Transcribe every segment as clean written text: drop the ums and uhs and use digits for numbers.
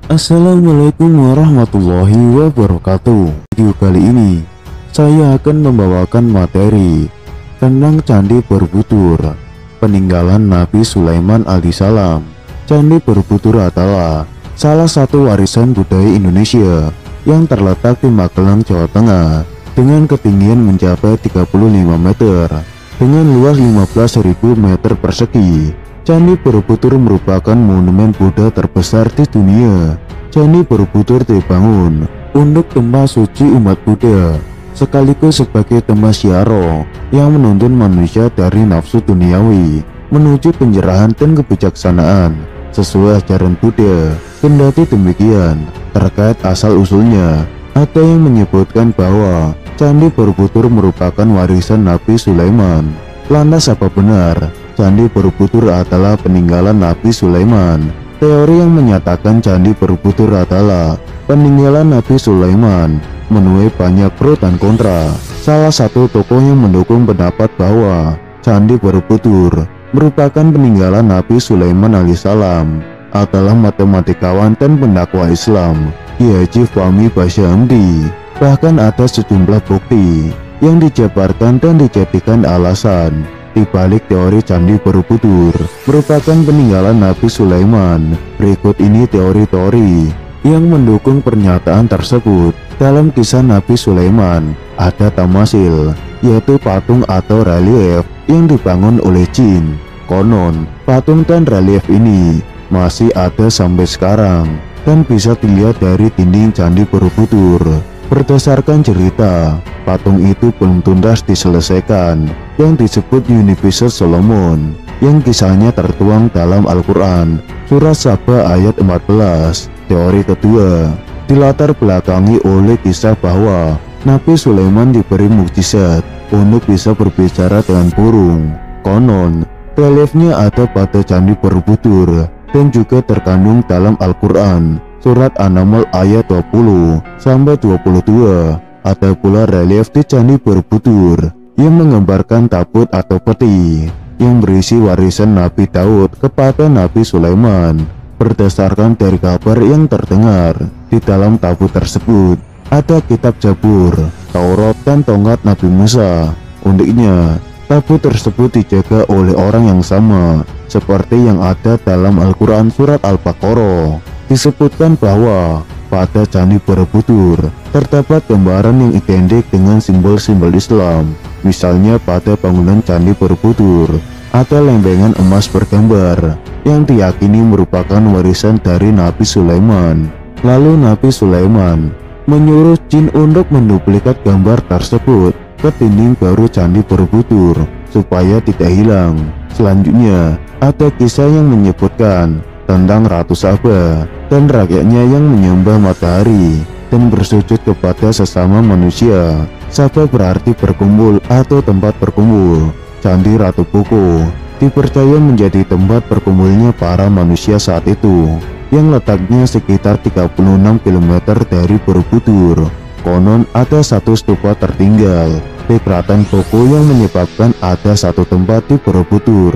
Assalamualaikum warahmatullahi wabarakatuh. Video kali ini saya akan membawakan materi tentang Candi Borobudur, peninggalan Nabi Sulaiman alaihissalam. Candi Borobudur adalah salah satu warisan budaya Indonesia yang terletak di Magelang, Jawa Tengah, dengan ketinggian mencapai 35 meter dengan luas 15.000 meter persegi. Candi Borobudur merupakan monumen Buddha terbesar di dunia. Candi Borobudur dibangun untuk tempat suci umat Buddha, sekaligus sebagai tempat syaro yang menuntun manusia dari nafsu duniawi menuju pencerahan dan kebijaksanaan sesuai ajaran Buddha. Kendati demikian, terkait asal-usulnya, ada yang menyebutkan bahwa Candi Borobudur merupakan warisan Nabi Sulaiman. Lantas apa benar Candi Borobudur adalah peninggalan Nabi Sulaiman? Teori yang menyatakan Candi Borobudur adalah peninggalan Nabi Sulaiman menuai banyak pro dan kontra. Salah satu tokoh yang mendukung pendapat bahwa Candi Borobudur merupakan peninggalan Nabi Sulaiman alaihissalam adalah matematikawan dan pendakwa Islam Kiai Haji Fahmi Bashir MD. Bahkan ada sejumlah bukti yang dijabarkan dan dijadikan alasan di balik teori Candi Borobudur merupakan peninggalan Nabi Sulaiman. Berikut ini teori-teori yang mendukung pernyataan tersebut. Dalam kisah Nabi Sulaiman ada tamasil, yaitu patung atau relief yang dibangun oleh jin. Konon, patung dan relief ini masih ada sampai sekarang dan bisa dilihat dari dinding Candi Borobudur. Berdasarkan cerita, patung itu belum tuntas diselesaikan yang disebut Universe Solomon, yang kisahnya tertuang dalam Al-Quran Surat Saba ayat 14. Teori kedua dilatar belakangi oleh kisah bahwa Nabi Sulaiman diberi mukjizat untuk bisa berbicara dengan burung. Konon, reliefnya ada pada Candi Borobudur dan juga terkandung dalam Al-Quran Surat An-Naml ayat 20-22. Ada pula relief di Candi Borobudur yang menggambarkan tabut atau peti yang berisi warisan Nabi Daud kepada Nabi Sulaiman. Berdasarkan dari kabar yang terdengar, di dalam tabut tersebut ada kitab Zabur, Taurat, dan tongkat Nabi Musa. Uniknya, tabut tersebut dijaga oleh orang yang sama seperti yang ada dalam Al-Quran Surat Al-Baqarah. Disebutkan bahwa pada Candi Borobudur terdapat gambaran yang identik dengan simbol-simbol Islam. Misalnya pada bangunan Candi Borobudur ada lempengan emas bergambar yang diyakini merupakan warisan dari Nabi Sulaiman. Lalu Nabi Sulaiman menyuruh jin untuk menduplikat gambar tersebut ke dinding baru Candi Borobudur supaya tidak hilang. Selanjutnya ada kisah yang menyebutkan tentang Ratu Saba dan rakyatnya yang menyembah matahari dan bersujud kepada sesama manusia. Saba berarti berkumpul atau tempat berkumpul. Candi Ratu Boko dipercaya menjadi tempat berkumpulnya para manusia saat itu, yang letaknya sekitar 36 km dari Borobudur. Konon ada satu stupa tertinggal di Keraton Boko yang menyebabkan ada satu tempat di Borobudur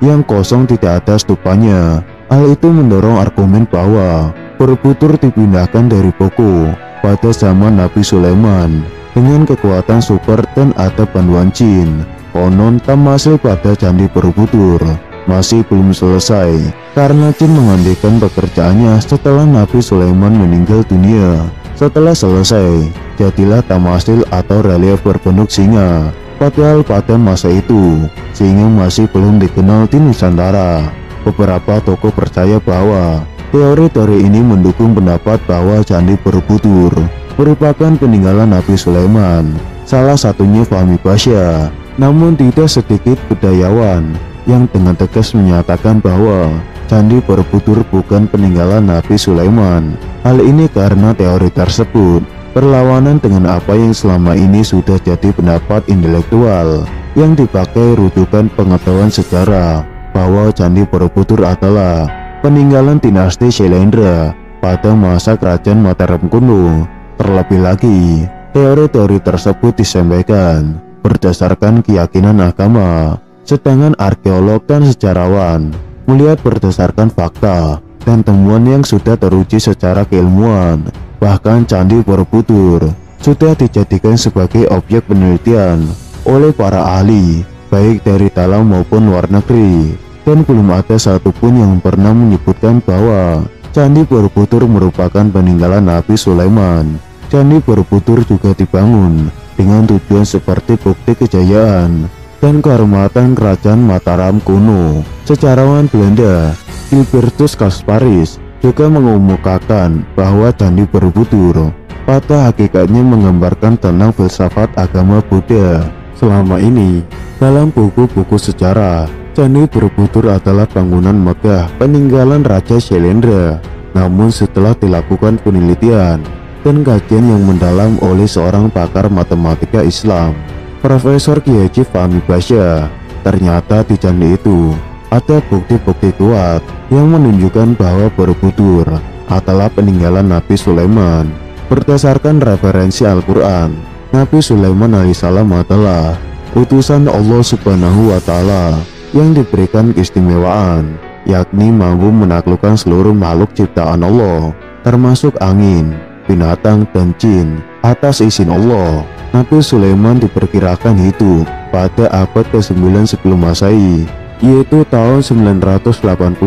yang kosong tidak ada stupanya. Hal itu mendorong argumen bahwa Borobudur dipindahkan dari Boko pada zaman Nabi Sulaiman dengan kekuatan super dan ada bantuan jin. Konon tamasil pada Candi Borobudur masih belum selesai karena jin menghentikan pekerjaannya setelah Nabi Sulaiman meninggal dunia. Setelah selesai, jadilah tamasil atau relief berbentuk singa. Padahal pada masa itu, singa masih belum dikenal di Nusantara. Beberapa tokoh percaya bahwa teori-teori ini mendukung pendapat bahwa Candi Borobudur merupakan peninggalan Nabi Sulaiman, salah satunya Fahmi Bashir. Namun tidak sedikit budayawan yang dengan tegas menyatakan bahwa Candi Borobudur bukan peninggalan Nabi Sulaiman. Hal ini karena teori tersebut berlawanan dengan apa yang selama ini sudah jadi pendapat intelektual yang dipakai rujukan pengetahuan sejarah bahwa Candi Borobudur adalah peninggalan dinasti Syailendra pada masa kerajaan Mataram kuno. Terlebih lagi, teori-teori tersebut disampaikan berdasarkan keyakinan agama, sedangkan arkeolog dan sejarawan melihat berdasarkan fakta dan temuan yang sudah teruji secara keilmuan. Bahkan Candi Borobudur sudah dijadikan sebagai objek penelitian oleh para ahli, baik dari dalam maupun luar negeri. Dan belum ada satupun yang pernah menyebutkan bahwa Candi Borobudur merupakan peninggalan Nabi Sulaiman. Candi Borobudur juga dibangun dengan tujuan seperti bukti kejayaan dan kehormatan kerajaan Mataram kuno. Sejarawan Belanda Gilbertus Kasparis juga mengemukakan bahwa Candi Borobudur pada hakikatnya menggambarkan tentang filsafat agama Buddha. Selama ini, dalam buku-buku sejarah, Candi Borobudur adalah bangunan megah peninggalan Raja Shailendra. Namun setelah dilakukan penelitian dan kajian yang mendalam oleh seorang pakar matematika Islam, Profesor Kiai Haji Fahmi Basya, ternyata di candi itu ada bukti-bukti kuat yang menunjukkan bahwa Borobudur adalah peninggalan Nabi Sulaiman. Berdasarkan referensi Al-Quran, Nabi Sulaiman alaihissalam adalah utusan Allah Subhanahu wa Ta'ala yang diberikan keistimewaan, yakni mampu menaklukkan seluruh makhluk ciptaan Allah, termasuk angin, binatang, dan jin atas izin Allah. Nabi Sulaiman diperkirakan hidup pada abad ke-9 sebelum Masehi, yaitu tahun 989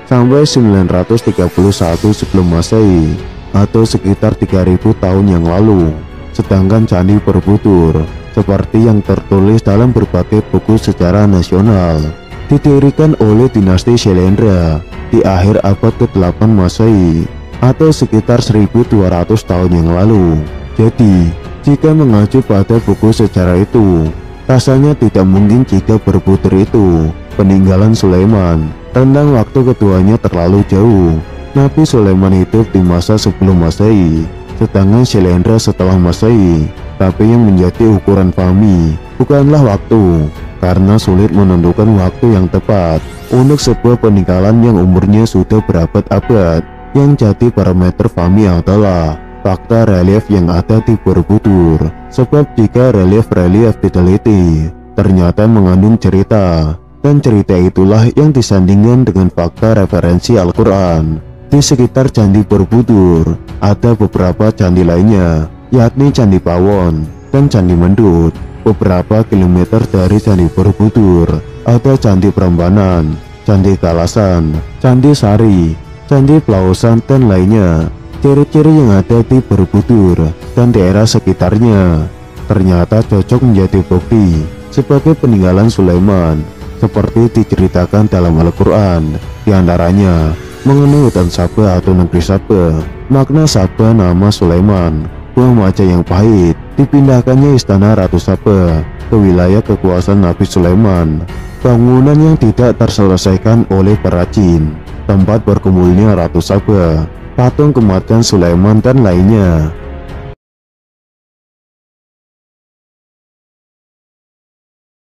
sampai 931 sebelum Masehi, atau sekitar 3000 tahun yang lalu. Sedangkan Candi Borobudur, seperti yang tertulis dalam berbagai buku sejarah nasional, didirikan oleh dinasti Shailendra di akhir abad ke-8 Masehi, atau sekitar 1200 tahun yang lalu. Jadi, jika mengacu pada buku sejarah itu, rasanya tidak mungkin jika Borobudur itu peninggalan Sulaiman. Rentang waktu keduanya terlalu jauh. Nabi Sulaiman hidup di masa sebelum Masehi, sedangkan Shailendra setelah Masehi. Tapi yang menjadi ukuran Fahmi bukanlah waktu, karena sulit menentukan waktu yang tepat untuk sebuah peninggalan yang umurnya sudah berabad-abad. Yang jadi parameter Fahmi adalah fakta relief yang ada di Borobudur. Sebab jika relief-relief diteliti, ternyata mengandung cerita, dan cerita itulah yang disandingkan dengan fakta referensi Al-Quran. Di sekitar Candi Borobudur ada beberapa candi lainnya, yakni Candi Pawon dan Candi Mendut. Beberapa kilometer dari Candi Borobudur ada Candi Prambanan, Candi Kalasan, Candi Sari, Candi Pelausan, dan lainnya. Ciri-ciri yang ada di Borobudur dan daerah sekitarnya ternyata cocok menjadi bukti sebagai peninggalan Sulaiman, seperti diceritakan dalam Al-Quran. Di antaranya mengenai hutan Sabah atau negeri Sabah. Makna Sabah nama Sulaiman, buah maca yang pahit. Dipindahkannya istana Ratu Sabah ke wilayah kekuasaan Nabi Sulaiman. Bangunan yang tidak terselesaikan oleh perajin, tempat berkumpulnya Ratu Sabah, patung kematian Sulaiman, dan lainnya.